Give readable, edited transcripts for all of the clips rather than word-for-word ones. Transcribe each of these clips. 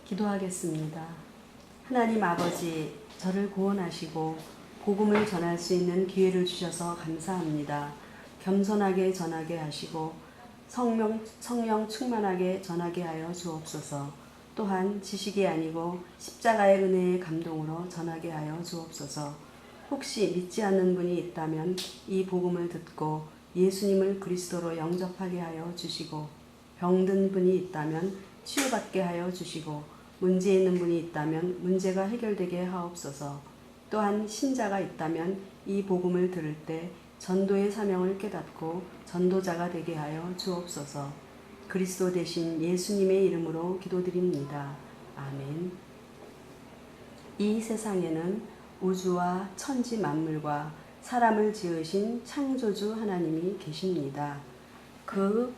기도하겠습니다. 하나님 아버지, 저를 구원하시고 복음을 전할 수 있는 기회를 주셔서 감사합니다. 겸손하게 전하게 하시고 성령 충만하게 전하게 하여 주옵소서. 또한 지식이 아니고 십자가의 은혜의 감동으로 전하게 하여 주옵소서. 혹시 믿지 않는 분이 있다면 이 복음을 듣고 예수님을 그리스도로 영접하게 하여 주시고, 병든 분이 있다면 치유받게 하여 주시고, 문제 있는 분이 있다면 문제가 해결되게 하옵소서. 또한 신자가 있다면 이 복음을 들을 때 전도의 사명을 깨닫고 전도자가 되게 하여 주옵소서. 그리스도 대신 예수님의 이름으로 기도드립니다. 아멘. 이 세상에는 우주와 천지 만물과 사람을 지으신 창조주 하나님이 계십니다. 그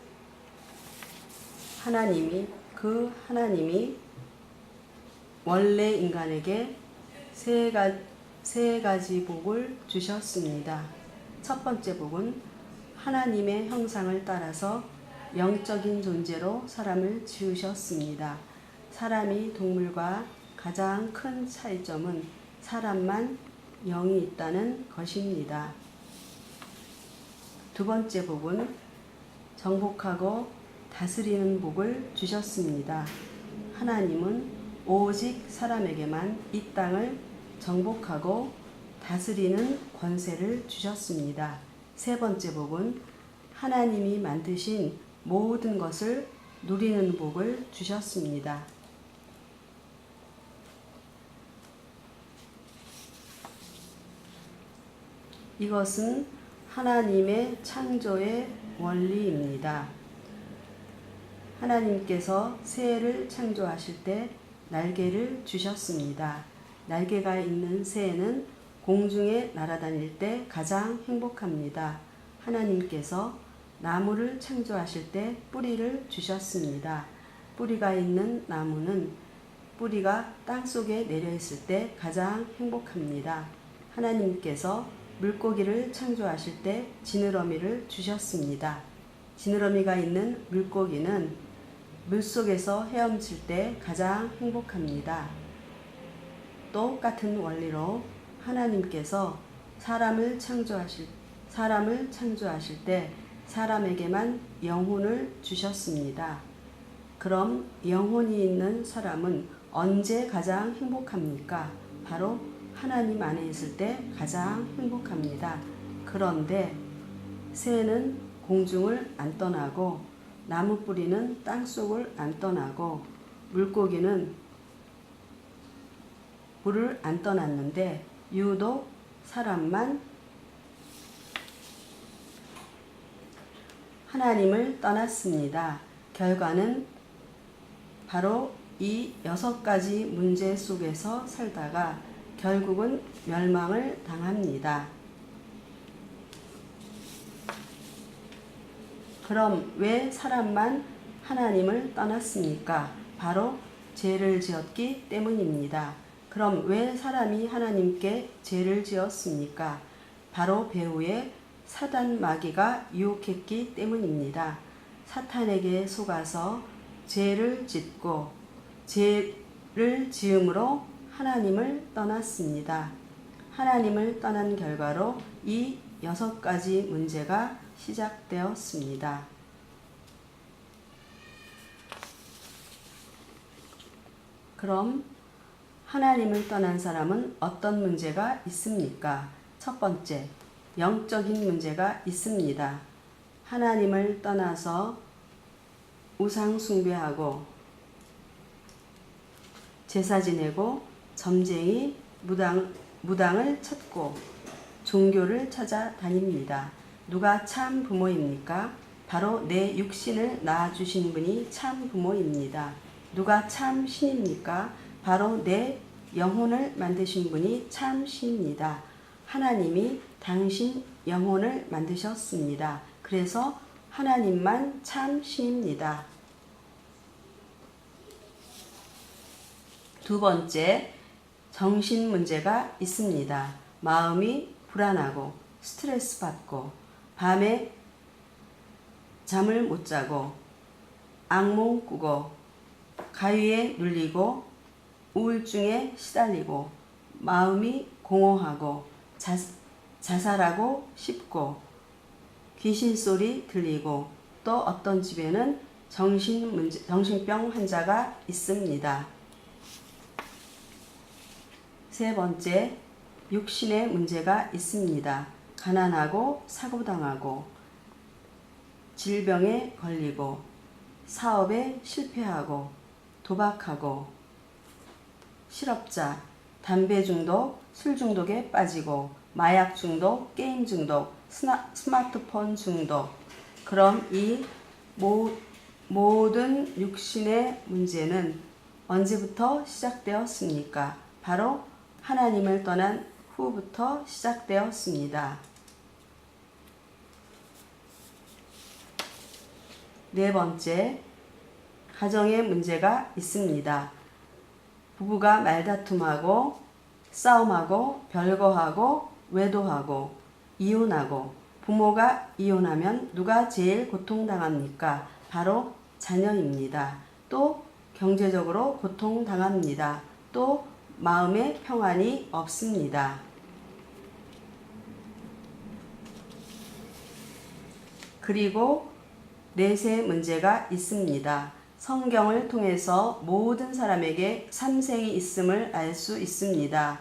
하나님이 원래 인간에게 세 가지 복을 주셨습니다. 첫 번째 복은 하나님의 형상을 따라서 영적인 존재로 사람을 지으셨습니다. 사람이 동물과 가장 큰 차이점은 사람만 영이 있다는 것입니다. 두 번째 복은 정복하고 다스리는 복을 주셨습니다. 하나님은 오직 사람에게만 이 땅을 정복하고 다스리는 권세를 주셨습니다. 세 번째 복은 하나님이 만드신 모든 것을 누리는 복을 주셨습니다. 이것은 하나님의 창조의 원리입니다. 하나님께서 새를 창조하실 때 날개를 주셨습니다. 날개가 있는 새는 공중에 날아다닐 때 가장 행복합니다. 하나님께서 나무를 창조하실 때 뿌리를 주셨습니다. 뿌리가 있는 나무는 뿌리가 땅속에 내려있을 때 가장 행복합니다. 하나님께서 물고기를 창조하실 때 지느러미를 주셨습니다. 지느러미가 있는 물고기는 물속에서 헤엄칠 때 가장 행복합니다. 똑같은 원리로 하나님께서 사람을 창조하실 때 사람에게만 영혼을 주셨습니다. 그럼 영혼이 있는 사람은 언제 가장 행복합니까? 바로 하나님 안에 있을 때 가장 행복합니다. 그런데 새는 공중을 안 떠나고 나무 뿌리는 땅속을 안 떠나고 물고기는 물을 안 떠났는데 유독 사람만 하나님을 떠났습니다. 결과는 바로 이 6가지 문제 속에서 살다가 결국은 멸망을 당합니다. 그럼 왜 사람만 하나님을 떠났습니까? 바로 죄를 지었기 때문입니다. 그럼 왜 사람이 하나님께 죄를 지었습니까? 바로 배후에 사단 마귀가 유혹했기 때문입니다. 사탄에게 속아서 죄를 짓고 죄를 지음으로 하나님을 떠났습니다. 하나님을 떠난 결과로 이 6가지 문제가 시작되었습니다. 그럼 하나님을 떠난 사람은 어떤 문제가 있습니까? 첫 번째, 영적인 문제가 있습니다. 하나님을 떠나서 우상 숭배하고 제사 지내고 점쟁이 무당을 찾고 종교를 찾아다닙니다. 누가 참 부모입니까? 바로 내 육신을 낳아주신 분이 참 부모입니다. 누가 참 신입니까? 바로 내 영혼을 만드신 분이 참 신입니다. 하나님이 당신 영혼을 만드셨습니다. 그래서 하나님만 참 신입니다. 두 번째, 정신 문제가 있습니다. 마음이 불안하고 스트레스 받고 밤에 잠을 못 자고 악몽 꾸고 가위에 눌리고 우울증에 시달리고 마음이 공허하고 자살하고 싶고 귀신 소리 들리고 또 어떤 집에는 정신병 환자가 있습니다. 세 번째, 육신의 문제가 있습니다. 가난하고 사고당하고 질병에 걸리고 사업에 실패하고 도박하고 실업자, 담배 중독, 술 중독에 빠지고 마약 중독, 게임 중독, 스마트폰 중독. 그럼 이 모든 육신의 문제는 언제부터 시작되었습니까? 바로 하나님을 떠난 후부터 시작되었습니다. 네 번째, 가정에 문제가 있습니다. 부부가 말다툼하고 싸움하고 별거하고 외도하고 이혼하고 부모가 이혼하면 누가 제일 고통당합니까? 바로 자녀입니다. 또 경제적으로 고통당합니다. 또 마음의 평안이 없습니다. 그리고 넷의 문제가 있습니다. 성경을 통해서 모든 사람에게 삼생이 있음을 알 수 있습니다.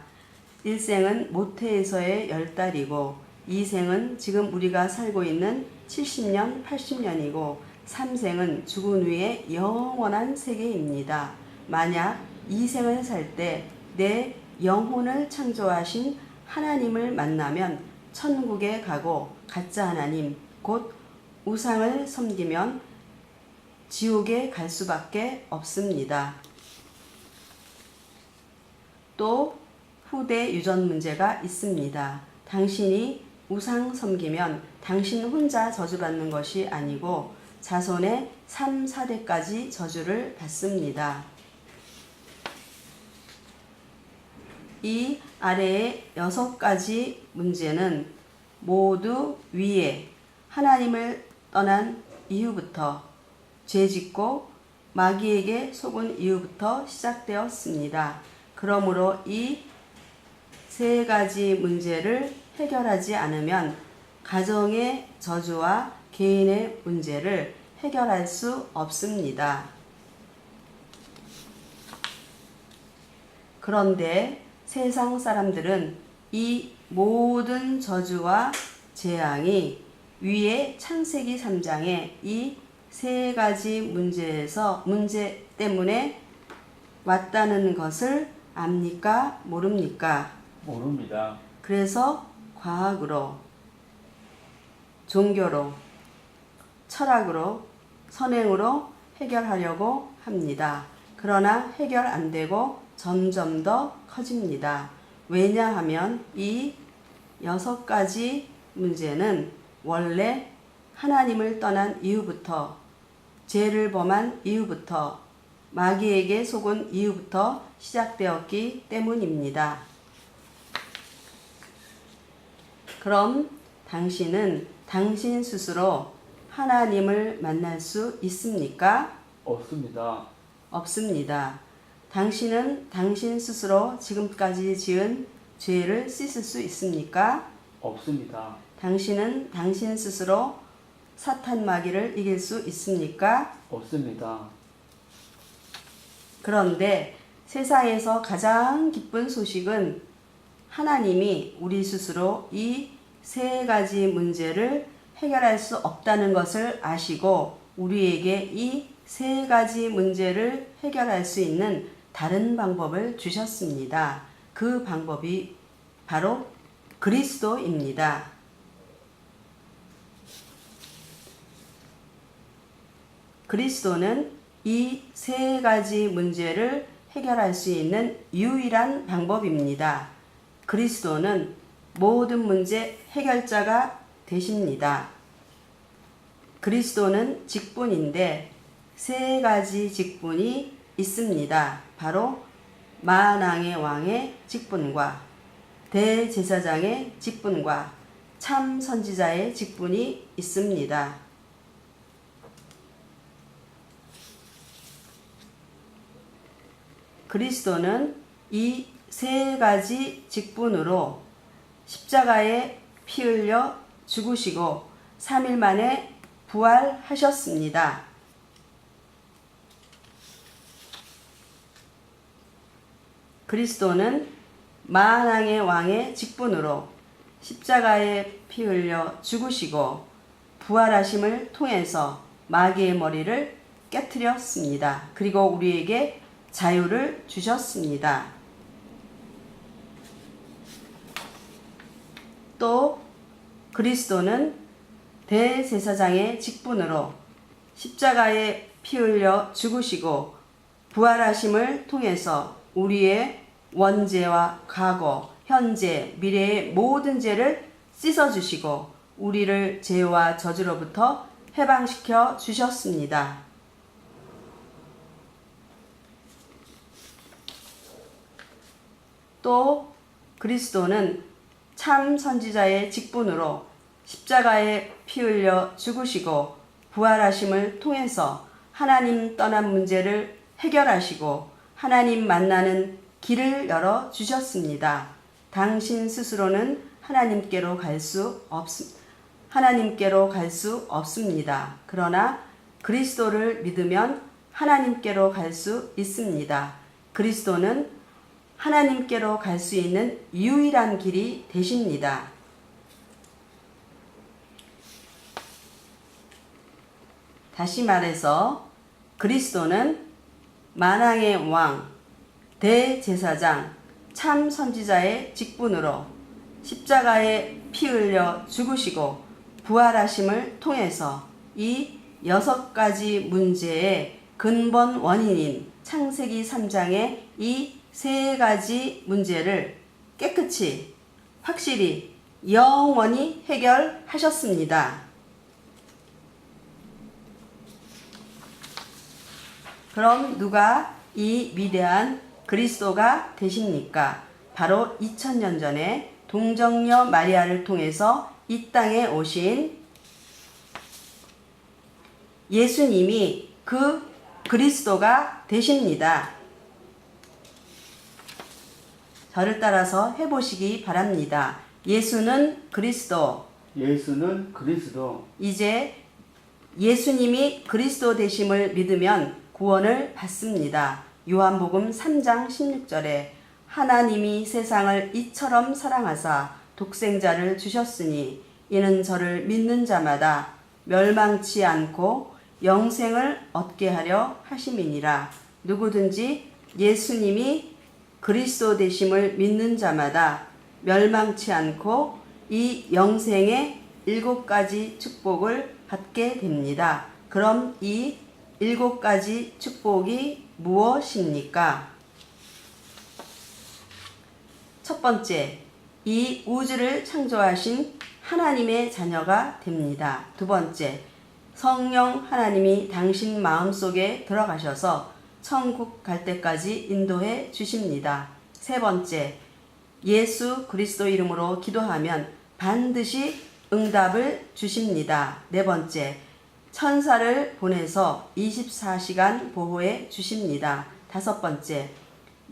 일생은 모태에서의 10달이고 이생은 지금 우리가 살고 있는 70년, 80년이고 삼생은 죽은 후의 영원한 세계입니다. 만약 이생을 살 때 내 영혼을 창조하신 하나님을 만나면 천국에 가고 가짜 하나님, 곧 우상을 섬기면 지옥에 갈 수밖에 없습니다. 또 후대 유전 문제가 있습니다. 당신이 우상 섬기면 당신 혼자 저주받는 것이 아니고 자손의 3, 4대까지 저주를 받습니다. 이 아래의 6가지 문제는 모두 위에 하나님을 떠난 이후부터 죄짓고 마귀에게 속은 이후부터 시작되었습니다. 그러므로 이 3가지 문제를 해결하지 않으면 가정의 저주와 개인의 문제를 해결할 수 없습니다. 그런데 세상 사람들은 이 모든 저주와 재앙이 위에 창세기 3장에 이 3가지 문제 때문에 왔다는 것을 압니까? 모릅니까? 모릅니다. 그래서 과학으로, 종교로, 철학으로, 선행으로 해결하려고 합니다. 그러나 해결 안 되고 점점 더 커집니다. 왜냐하면 이 6가지 문제는 원래 하나님을 떠난 이후부터, 죄를 범한 이후부터, 마귀에게 속은 이후부터 시작되었기 때문입니다. 그럼 당신은 당신 스스로 하나님을 만날 수 있습니까? 없습니다. 없습니다. 당신은 당신 스스로 지금까지 지은 죄를 씻을 수 있습니까? 없습니다. 당신은 당신 스스로 사탄 마귀를 이길 수 있습니까? 없습니다. 그런데 세상에서 가장 기쁜 소식은 하나님이 우리 스스로 이 3가지 문제를 해결할 수 없다는 것을 아시고 우리에게 이 3가지 문제를 해결할 수 있는 다른 방법을 주셨습니다. 그 방법이 바로 그리스도입니다. 그리스도는 이 3가지 문제를 해결할 수 있는 유일한 방법입니다. 그리스도는 모든 문제 해결자가 되십니다. 그리스도는 직분인데 3가지 직분이 있습니다. 바로 만왕의 왕의 직분과 대제사장의 직분과 참 선지자의 직분이 있습니다. 그리스도는 이 세 가지 직분으로 십자가에 피 흘려 죽으시고 3일 만에 부활하셨습니다. 그리스도는 만왕의 왕의 직분으로 십자가에 피 흘려 죽으시고 부활하심을 통해서 마귀의 머리를 깨뜨렸습니다. 그리고 우리에게 자유를 주셨습니다. 또 그리스도는 대제사장의 직분으로 십자가에 피 흘려 죽으시고 부활하심을 통해서 우리의 원죄와 과거, 현재, 미래의 모든 죄를 씻어주시고 우리를 죄와 저주로부터 해방시켜 주셨습니다. 또 그리스도는 참 선지자의 직분으로 십자가에 피 흘려 죽으시고 부활하심을 통해서 하나님 떠난 문제를 해결하시고 하나님 만나는 길을 열어 주셨습니다. 당신 스스로는 하나님께로 갈 수 없습니다. 그러나 그리스도를 믿으면 하나님께로 갈 수 있습니다. 그리스도는 하나님께로 갈 수 있는 유일한 길이 되십니다. 다시 말해서 그리스도는 만왕의 왕, 대제사장, 참 선지자의 직분으로 십자가에 피 흘려 죽으시고 부활하심을 통해서 이 6가지 문제의 근본 원인인 창세기 3장의 이 3가지 문제를 깨끗이, 확실히, 영원히 해결하셨습니다. 그럼 누가 이 위대한 그리스도가 되십니까? 바로 2000년 전에 동정녀 마리아를 통해서 이 땅에 오신 예수님이 그 그리스도가 되십니다. 저를 따라서 해보시기 바랍니다. 예수는 그리스도. 예수는 그리스도. 이제 예수님이 그리스도 되심을 믿으면 구원을 받습니다. 요한복음 3장 16절에 하나님이 세상을 이처럼 사랑하사 독생자를 주셨으니 이는 저를 믿는 자마다 멸망치 않고 영생을 얻게 하려 하심이니라. 누구든지 예수님이 그리스도 되심을 믿는 자마다 멸망치 않고 이 영생의 7가지 축복을 받게 됩니다. 그럼 이 7가지 축복이 무엇입니까? 첫 번째, 이 우주를 창조하신 하나님의 자녀가 됩니다. 두 번째, 성령 하나님이 당신 마음속에 들어가셔서 천국 갈 때까지 인도해 주십니다. 세 번째, 예수 그리스도 이름으로 기도하면 반드시 응답을 주십니다. 네 번째, 천사를 보내서 24시간 보호해 주십니다. 다섯 번째,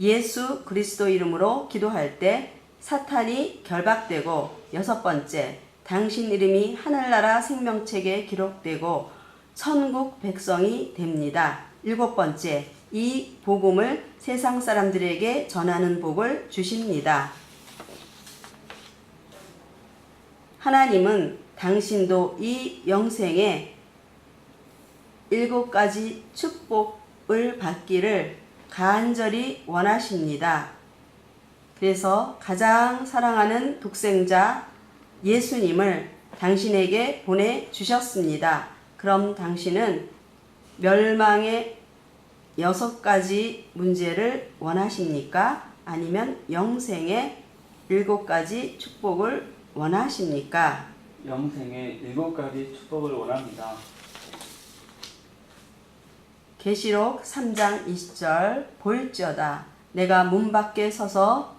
예수 그리스도 이름으로 기도할 때 사탄이 결박되고, 여섯 번째, 당신 이름이 하늘나라 생명책에 기록되고 천국 백성이 됩니다. 일곱 번째, 이 복음을 세상 사람들에게 전하는 복을 주십니다. 하나님은 당신도 이 영생에 7가지 축복을 받기를 간절히 원하십니다. 그래서 가장 사랑하는 독생자 예수님을 당신에게 보내주셨습니다. 그럼 당신은 멸망의 6가지 문제를 원하십니까? 아니면 영생의 7가지 축복을 원하십니까? 영생의 7가지 축복을 원합니다. 계시록 3장 20절 볼지어다 내가 문 밖에 서서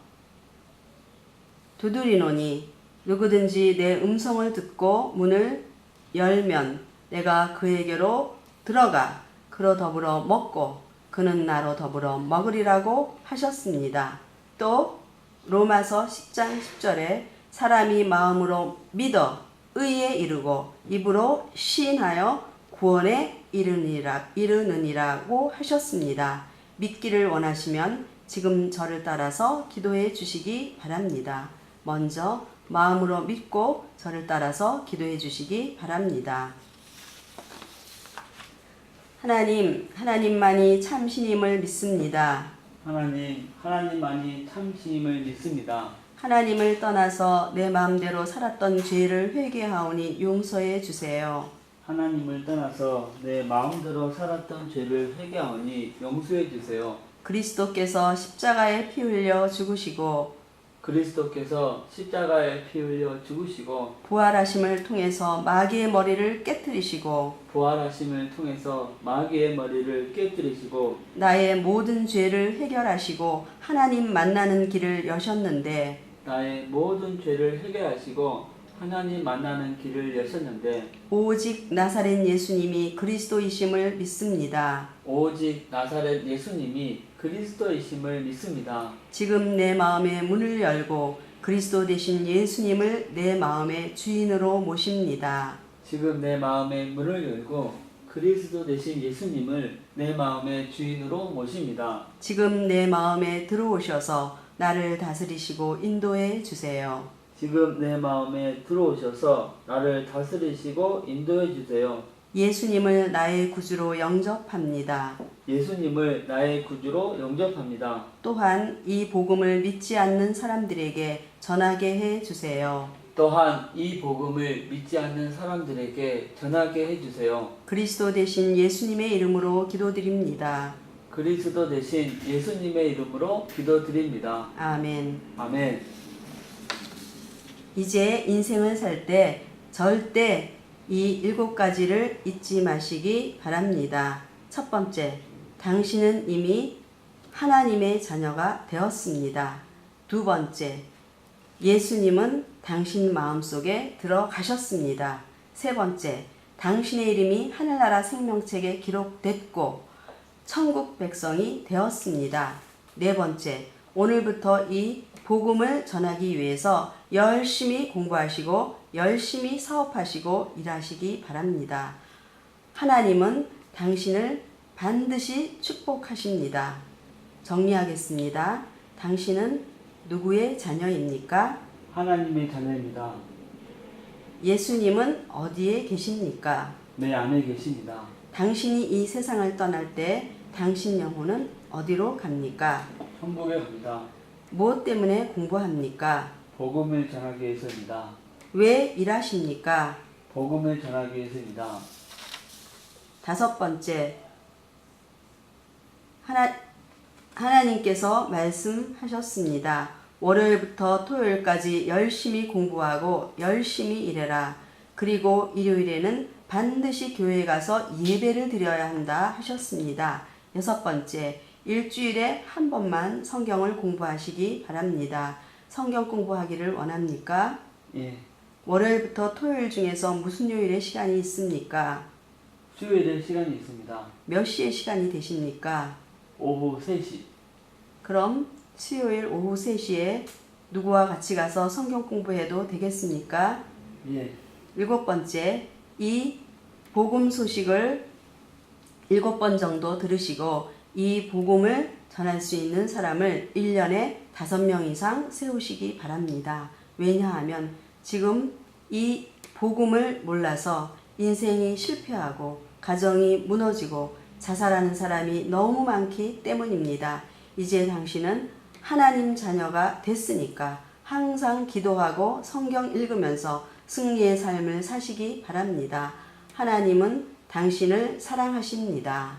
두드리노니 누구든지 내 음성을 듣고 문을 열면 내가 그에게로 들어가 그로 더불어 먹고 그는 나로 더불어 먹으리라고 하셨습니다. 또 로마서 10장 10절에 사람이 마음으로 믿어 의에 이르고 입으로 시인하여 구원에 이르느니라고 하셨습니다. 믿기를 원하시면 지금 저를 따라서 기도해 주시기 바랍니다. 먼저 마음으로 믿고 저를 따라서 기도해 주시기 바랍니다. 하나님만이 참신임을 믿습니다. 하나님만이 참신임을 믿습니다. 하나님을 떠나서 내 마음대로 살았던 죄를 회개하오니 용서해 주세요. 하나님을 떠나서 내 마음대로 살았던 죄를 회개하오니 용서해 주세요. 그리스도께서 십자가에 피 흘려 죽으시고 그리스도께서 십자가에 피 흘려 죽으시고 부활하심을 통해서 마귀의 머리를 깨뜨리시고 부활하심을 통해서 마귀의 머리를 깨뜨리시고 나의 모든 죄를 해결하시고 하나님 만나는 길을 여셨는데 나의 모든 죄를 해결하시고 하나님 만나는 길을 여셨는데 오직 나사렛 예수님이 그리스도이심을 믿습니다. 오직 나사렛 예수님이 그리스도이심을 믿습니다. 지금 내 마음의 문을 열고 그리스도 되신 예수님을 내 마음의 주인으로 모십니다. 지금 내 마음의 문을 열고 그리스도 되신 예수님을 내 마음의 주인으로 모십니다. 지금 내 마음에 들어오셔서 나를 다스리시고 인도해 주세요. 지금 내 마음에 들어오셔서 나를 다스리시고 인도해 주세요. 예수님을 나의 구주로 영접합니다. 예수님을 나의 구주로 영접합니다. 또한 이 복음을 믿지 않는 사람들에게 전하게 해 주세요. 또한 이 복음을 믿지 않는 사람들에게 전하게 해주세요. 그리스도 대신 예수님의 이름으로 기도드립니다. 그리스도 대신 예수님의 이름으로 기도드립니다. 아멘. 아멘. 이제 인생을 살 때 절대 이 7가지를 잊지 마시기 바랍니다. 첫 번째, 당신은 이미 하나님의 자녀가 되었습니다. 두 번째, 예수님은 당신 마음속에 들어가셨습니다. 세 번째, 당신의 이름이 하늘나라 생명책에 기록됐고 천국 백성이 되었습니다. 네 번째, 오늘부터 이 복음을 전하기 위해서 열심히 공부하시고 열심히 사업하시고 일하시기 바랍니다. 하나님은 당신을 반드시 축복하십니다. 정리하겠습니다. 당신은 누구의 자녀입니까? 하나님의 자녀입니다. 예수님은 어디에 계십니까? 내 안에 계십니다. 당신이 이 세상을 떠날 때 당신 영혼은 어디로 갑니까? 천국에 갑니다. 무엇 때문에 공부합니까? 복음을 전하기 위해서입니다. 왜 일하십니까? 복음을 전하기 위해서입니다. 다섯 번째, 하나님께서 말씀하셨습니다. 월요일부터 토요일까지 열심히 공부하고 열심히 일해라. 그리고 일요일에는 반드시 교회에 가서 예배를 드려야 한다 하셨습니다. 여섯 번째, 일주일에 한 번만 성경을 공부하시기 바랍니다. 성경 공부하기를 원합니까? 예. 월요일부터 토요일 중에서 무슨 요일에 시간이 있습니까? 수요일에 시간이 있습니다. 몇 시에 시간이 되십니까? 오후 3시. 그럼 수요일 오후 3시에 누구와 같이 가서 성경 공부해도 되겠습니까? 예. 일곱 번째, 이 복음 소식을 7번 정도 들으시고 이 복음을 전할 수 있는 사람을 1년에 5명 이상 세우시기 바랍니다. 왜냐하면 지금 이 복음을 몰라서 인생이 실패하고 가정이 무너지고 자살하는 사람이 너무 많기 때문입니다. 이제 당신은 하나님 자녀가 됐으니까 항상 기도하고 성경 읽으면서 승리의 삶을 사시기 바랍니다. 하나님은 당신을 사랑하십니다.